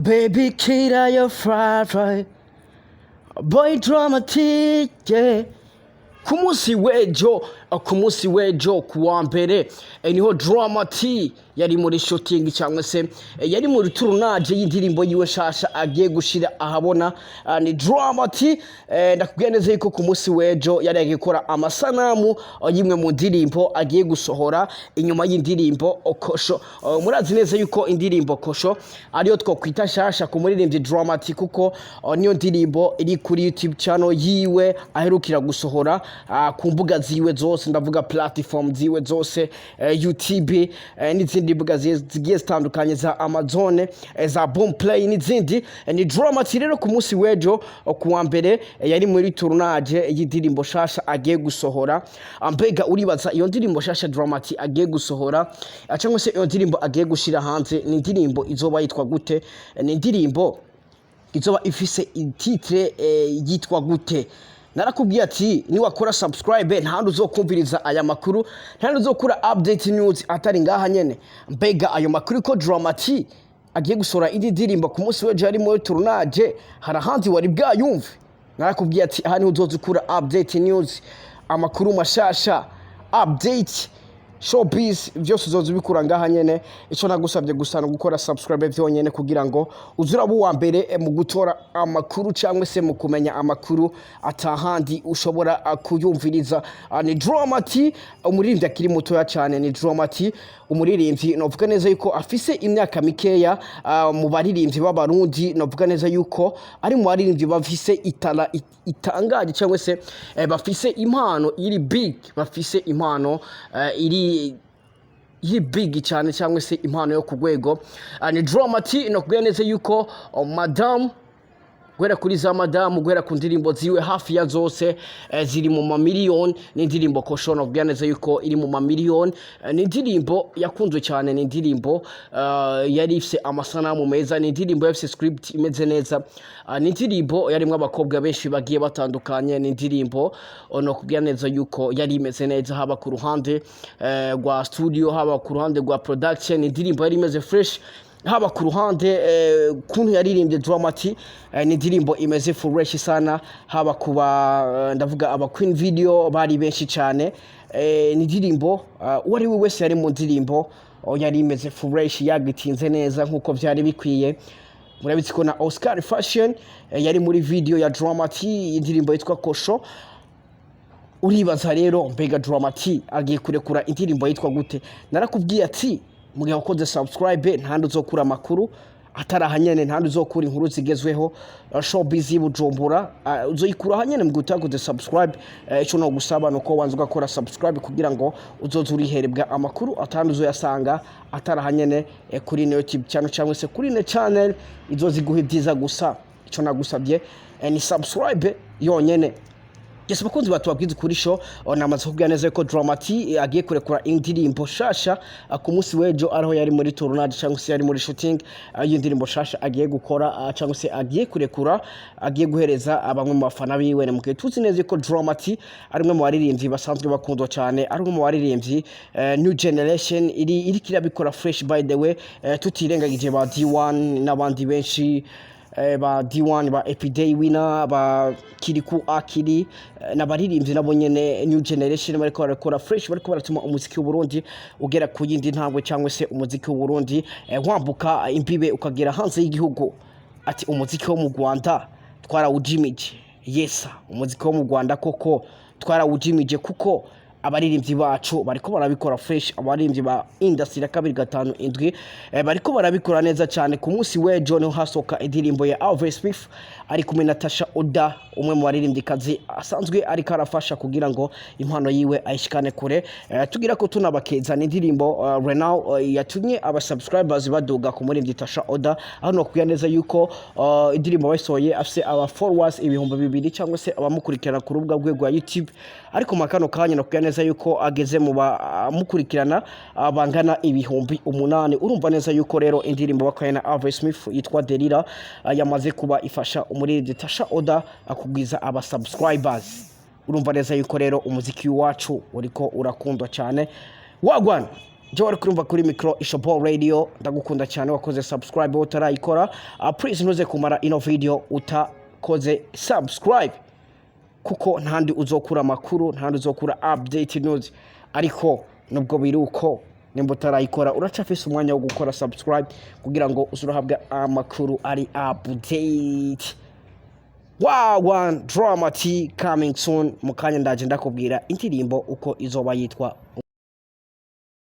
Baby, kid, you're fried right. Boy, dramatic, yeah. Ku munsi w'ejo kuwa mbere niho Dramati yari muri shooting cyangwa se yari muri tournage y'indirimbo yiwe shasha agiye gushira ahabona. Ni Dramati ndakubwiye neza yuko ku munsi w'ejo yari agiye gukora amasanamu yimwe mu ndirimbo agiye gusohora inyuma y'indirimbo Okosho. Murazi neza yuko indirimbo Okosho ariyo twokwita shasha ku muririmbyi Dramati kuko niyo ndirimbo iri kuri YouTube channel yiwe aherukira gusohora ku mbuga ziwe zose, ndavuga platform ziwe zose, YouTube n'izindi mbuga zigiye zitandukanye za Amazon, za Boomplay n'izindi. Ni Dramati rero ku munsi w'ejo kuwa mbere yari muri tournage y'indirimbo shasha agiye gusohora. Mbega uribaza iyo ndirimbo shasha Dramati agiye gusohora cyangwa se iyo ndirimbo agiye gushira hanze ni indirimbo izoba yitwa gute? Ni indirimbo izoba ifise titre yitwa gute? Narakubwiye ati niwakora subscribe ntandi uzokumviriza aya makuru, ntandi uzokura update news atari ngaha nyene. Mbega ayo makuru ko Dramati agiye gusora indi ndirimbo ku munsi w'ejo ari muri tournage harahandi wari bwayumve. Narakubwiye ati aha niho uzozukura update news, amakuru mashasha, update showbiz byose uzozubikura ngaha nyene. Ico nagusabye gusa no gukora subscribe vyonyene kugira ngo uzuraba uwa mbere mu gutora amakuru cyangwa se mu kumenya amakuru atahandi ushobora kuyumviriza. Ni Dramati umuririmbyi akiri mutoya cyane. Ni Dramati umuririmbyi novuga neza yuko afise imyaka mikeya mu baririmbyi b'abarundi. Novuga neza yuko ari mu baririmbyi bafise itala itangaje cyangwa se bafise impano iri big, bafise impano iri big cyane cyangwa se impano yo kugwego. Ni Dramati nokubwiye neza yuko madam gwera kuri za madamu gwera ku ndirimbo ziwe hafi ya zose ziri mu mamiliyoni. Ni indirimbo Okosho nokubwiye neza yuko iri mu mamiliyoni. Ni indirimbo yakunzwe cyane, ni indirimbo yari ifise amasanamu meza, ni indirimbo yafise script imeze neza, ni indirimbo yarimwe abakobwa benshi bagiye batandukanye. Ni indirimbo nokubwiye neza yuko yari imeze neza haba ku ruhande rwa studio, haba ku ruhande rwa production. Ni indirimbo yari imeze fresh haba ku ruhande kuntu yaririmbye Dramati. Ni indirimbo imeze fresh sana haba kuba ndavuga aba Queen Video bari benshi cyane. Ni indirimbo uwari we wese yari mu ndirimbo yari imeze fresh, yagitinze neza nkuko byari bikwiye. Murabizi ko na Oscar Fashion yari muri video ya Dramati, indirimbo yitwa Okosho. Uribaza rero mbega Dramati agiye kurekura indirimbo yitwa gute? Narakubwiye ati mugihe wakoze subscribe ntandi uzokura amakuru atarahanyene, ntandi uzokura inkuru zigezweho showbiz y'Ubujumbura uzoyikura hanyene mu gutakoze subscribe. Ico no gusaba nuko wanze ugakora subscribe kugira ngo uzoze uriherebwa amakuru atandi uzoyasanga atarahanyene kuri YouTube channel cyangwa se kuri ne channel izoziguha ibyiza gusa. Ico nagusabye ni subscribe yonyene. Yes, bakunzi batubabwiza kuri show namaze kubwira neza ko Dramati agiye kurekura indirimbo shasha ku munsi w'ejo ariho yari muri tournage cyangwa se yari muri shooting y'indirimbo shasha agiye gukora cyangwa se agiye kurekura, agiye guhereza abamwe mu bafana biwe. Ni mugihe tuzi neza ko Dramati ari umwe mu baririmbyi basanzwe bakundwa cyane, ari umwe mu baririmbyi new generation iri kirabikora fresh by the way. Tutirengagije ba D1 n'abandi benshi, ba D1 ba Epiday Winner ba Kiriku Akiri n'abaririmbyi nabo nyene new generation bariko barakora fresh, bariko baratuma umuziki w'u Burundi ugera ku yindi ntambwe cyangwa se umuziki w'u Burundi wambuka imbibe ukagera hanze y'igihugu. Ati umuziki wo mu Rwanda twarawujimije. Yes, umuziki wo mu Rwanda koko twarawujimije kuko abaririmbyi bacu bariko barabikora fresh. Abaririmbyi ba industry ya 257 bariko barabikora neza cyane. Ku munsi w'ejo niho hasoka indirimbo ya Alves Smith ari kumwe na Tasha Oda, umwe mu baririmbyi kazi asanzwe ari karafasha kugira ngo impano yiwe ayishikane kure. Tugira ko tunabakeza ni indirimbo Renal yatumye aba subscribers baduga ku muririmbyi Tasha Oda. Aho no kuya neza yuko indirimbo basoye afise aba followers 2000 cyangwa se abamukurikirana ku rubuga rwe rwa YouTube. Ariko makano kanya no kuya neza yuko ageze mu bamukurikirana bangana 8,000. Urumva neza yuko rero indirimbo bakoye na Alves Smith yitwa Delira yamaze kuba ifasha umuririmbyi Tasha Oda akugwiza aba subscribers. Urumva neza yuko rero umuziki wacu uriko urakundwa cyane. Wagwan je wari kurumva kuri micro Ishopo Radio ndagukunda cyane wakoze subscribe utarayikora please ntuze kumara ino video utakoze subscribe kuko ntandi uzokura makuru ntandi uzokura update news ariko nubwo biruko nimba utarayikora uracafise umwanya wo gukora subscribe kugira ngo uzurahabwa amakuru ari update. One Drama T coming soon mukanya ndaje ndakubwira indirimbo uko izoba yitwa.